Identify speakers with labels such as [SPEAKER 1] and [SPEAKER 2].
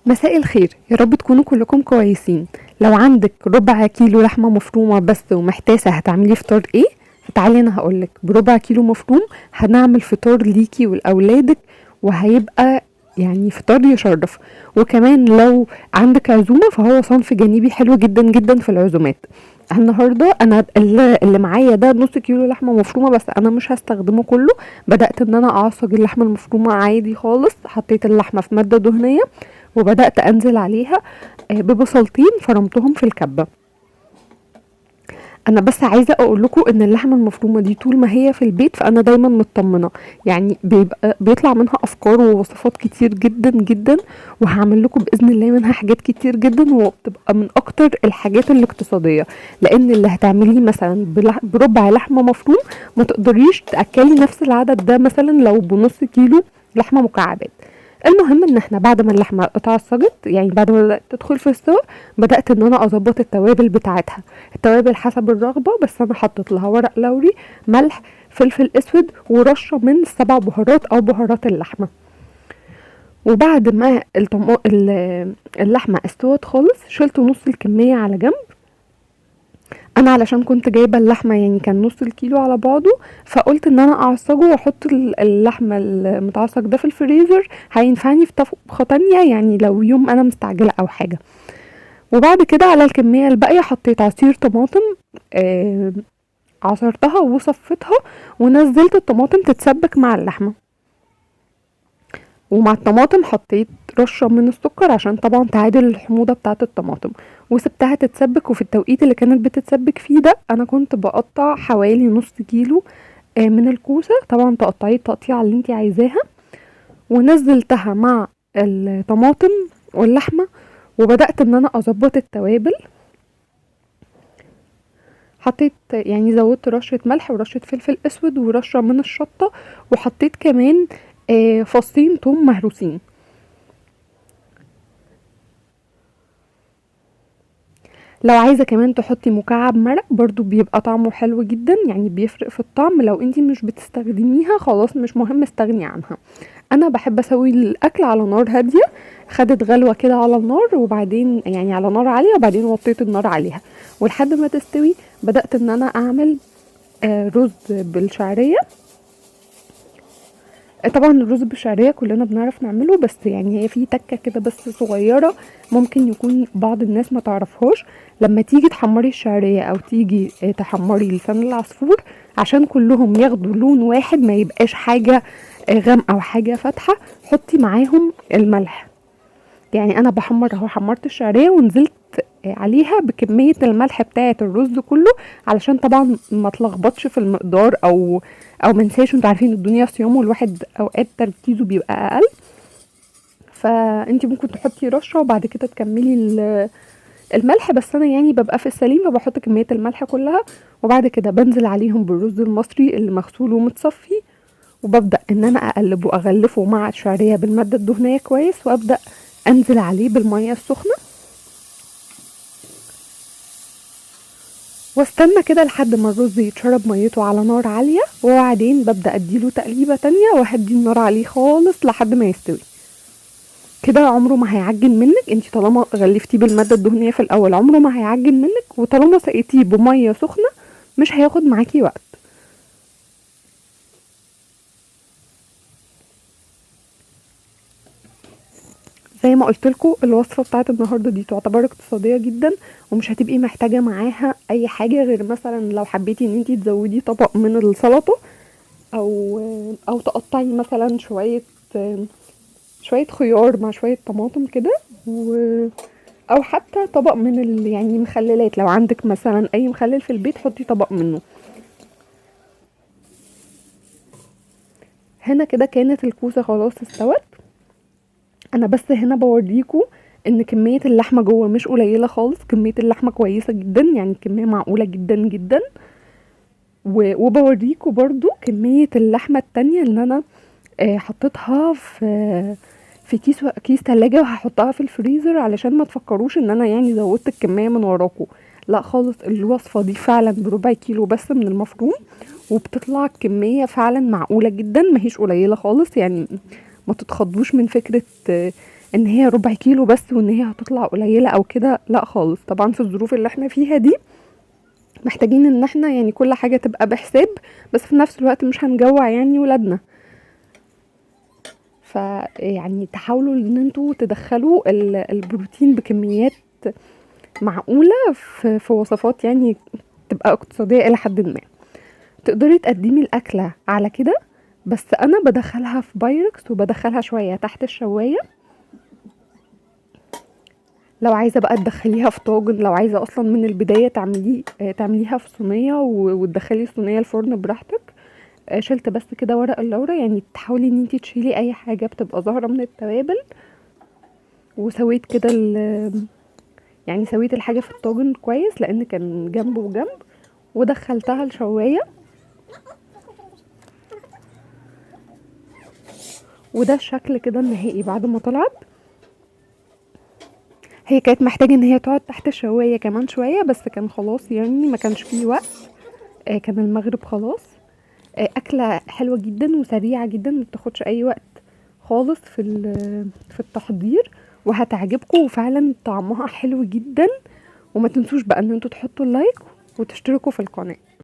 [SPEAKER 1] مساء الخير، يا رب تكونوا كلكم كويسين. لو عندك ربع كيلو لحمة مفرومة بس ومحتاسة هتعملي فطار ايه؟ فتعالي انا هقولك. بربع كيلو مفروم هنعمل فطار ليكي ولأولادك، وهيبقى يعني فطار يشرف. وكمان لو عندك عزومة فهو صنف جانبي حلو جدا جدا في العزومات. النهارده انا اللي معايا ده نص كيلو لحمه مفرومه، بس انا مش هستخدمه كله. بدات ان انا اعصج اللحمه المفرومه عادي خالص، حطيت اللحمه في ماده دهنيه وبدات انزل عليها ببصلتين فرمتهم في الكبه. انا بس عايزه اقول لكم ان اللحمه المفرومه دي طول ما هي في البيت فانا دايما مطمنه، يعني بيطلع منها افكار ووصفات كتير جدا جدا، وهعمل لكم باذن الله منها حاجات كتير جدا، وبتبقى من اكتر الحاجات الاقتصاديه. لان اللي هتعمليه مثلا بربع لحمه مفروم ما تقدريش تاكلي نفس العدد ده مثلا لو بنص كيلو لحمه مكعبات. المهم ان احنا بعد ما اللحمه اتعصجت، يعني بعد ما بدات تدخل في السوا، بدات ان انا اظبط التوابل بتاعتها. التوابل حسب الرغبه، بس انا حطيت لها ورق لوري، ملح، فلفل اسود، ورشه من السبع بهارات او بهارات اللحمه. وبعد ما اللحمه استوت خالص شلت نص الكميه على جنب. انا علشان كنت جايبه اللحمه يعني كان نص الكيلو على بعضه، فقلت ان انا اعصجه واحط اللحمه المتعصج ده في الفريزر، هينفعني في طبخه تانية يعني لو يوم انا مستعجله او حاجه. وبعد كده على الكميه الباقيه حطيت عصير طماطم، آه عصرتها وصفتها، ونزلت الطماطم تتسبك مع اللحمه. ومع الطماطم حطيت رشة من السكر عشان طبعا تعادل الحموضة بتاعة الطماطم، وسبتها تتسبك. وفي التوقيت اللي كانت بتتسبك فيه ده انا كنت بقطع حوالي نص كيلو من الكوسة، طبعا تقطعيه التقطيعة اللي انتي عايزاها، ونزلتها مع الطماطم واللحمة. وبدأت ان انا اظبط التوابل، حطيت يعني زودت رشة ملح ورشة فلفل اسود ورشة من الشطة، وحطيت كمان فصين توم مهروسين. لو عايزة كمان تحطي مكعب مرق برضو بيبقى طعمه حلو جدا، يعني بيفرق في الطعم. لو انتي مش بتستخدميها خلاص مش مهم استغني عنها. انا بحب اسوي الاكل على نار هادية، خدت غلوة كده على النار وبعدين يعني على نار عالية، وبعدين وطيت النار عليها ولحد ما تستوي. بدأت ان انا اعمل رز بالشعرية. طبعا الرز بالشعرية كلنا بنعرف نعمله، بس يعني هي في تكة كده بس صغيرة ممكن يكون بعض الناس ما تعرفهاش. لما تيجي تحمري الشعرية او تيجي تحمري لسان العصفور، عشان كلهم ياخدوا لون واحد ما يبقاش حاجة غامقة او حاجة فاتحة، حطي معاهم الملح. يعني انا بحمر اهو، حمرت الشعريه ونزلت عليها بكميه الملح بتاعه الرز كله، علشان طبعا ما تلخبطش في المقدار او منساش. انتوا عارفين الدنيا صيام والواحد اوقات تركيزه بيبقى اقل، فانتي ممكن تحطي رشه وبعد كده تكملي الملح. بس انا يعني ببقى في السليم فبحط كميه الملح كلها، وبعد كده بنزل عليهم بالرز المصري اللي مغسول ومتصفي، وببدأ ان انا اقلبه واغلفه مع الشعرية بالمادة الدهنية كويس، وابدأ انزل عليه بالمية السخنة، واستنى كده لحد ما الرز يتشرب ميته على نار عالية، وبعدين ببدأ اديله تقليبة تانية وهدي النار عليه خالص لحد ما يستوي. كده عمره ما هيعجن منك، انتي طالما غلفتيه بالمادة الدهنية في الاول عمره ما هيعجن منك، وطالما سقيتيه بمية سخنة مش هياخد معاكي وقت. زي ما قلت لكم الوصفه بتاعت النهارده دي تعتبر اقتصاديه جدا، ومش هتبقي محتاجه معاها اي حاجه غير مثلا لو حبيتي ان انتي تزودي طبق من السلطه، او تقطعي مثلا شويه خيار مع شويه طماطم كده، او حتى طبق من يعني مخللات. لو عندك مثلا اي مخلل في البيت حطي طبق منه. هنا كده كانت الكوسه خلاص استوت. انا بس هنا بوريكم ان كمية اللحمة جوه مش قليلة خالص، كمية اللحمة كويسة جدا، يعني كمية معقولة جدا جدا. وبوريكم برضو كمية اللحمة التانية اللي انا حطيتها في كيس تلاجة، وهحطها في الفريزر علشان ما تفكروش ان انا يعني زودت الكمية من وراكم. لا خالص، الوصفة دي فعلا بربع كيلو بس من المفروم، وبتطلع كمية فعلا معقولة جدا، ماهيش قليلة خالص. يعني ما تتخضوش من فكرة ان هي ربع كيلو بس وان هي هتطلع قليله او كده، لا خالص. طبعا في الظروف اللي احنا فيها دي محتاجين ان احنا يعني كل حاجه تبقى بحساب، بس في نفس الوقت مش هنجوع يعني ولادنا. فيعني تحاولوا ان انتوا تدخلوا البروتين بكميات معقوله في وصفات يعني تبقى اقتصاديه الى حد ما. تقدري تقدمي الاكله على كده، بس انا بدخلها في بايركس وبدخلها شويه تحت الشوايه. لو عايزه بقى تدخليها في طاجن، لو عايزه اصلا من البدايه تعمليها في صينيه وتدخلي الصينيه الفرن براحتك. شلت بس كده ورق اللورا، يعني تحاولي ان انتي تشيلي اي حاجه بتبقى ظاهره من التوابل، وسويت كده يعني سويت الحاجه في الطاجن كويس لان كان جنب وجنب، ودخلتها الشوايه. وده الشكل كده النهائي بعد ما طلعت. هي كانت محتاجه ان هي تقعد تحت الشوايه كمان شويه، بس كان خلاص يعني ما كانش فيه وقت. كان المغرب خلاص. اكله حلوه جدا وسريعه جدا، ما بتاخدش اي وقت خالص في التحضير، وهتعجبكم وفعلا طعمها حلو جدا. وما تنسوش بقى ان انتوا تحطوا اللايك وتشتركوا في القناه.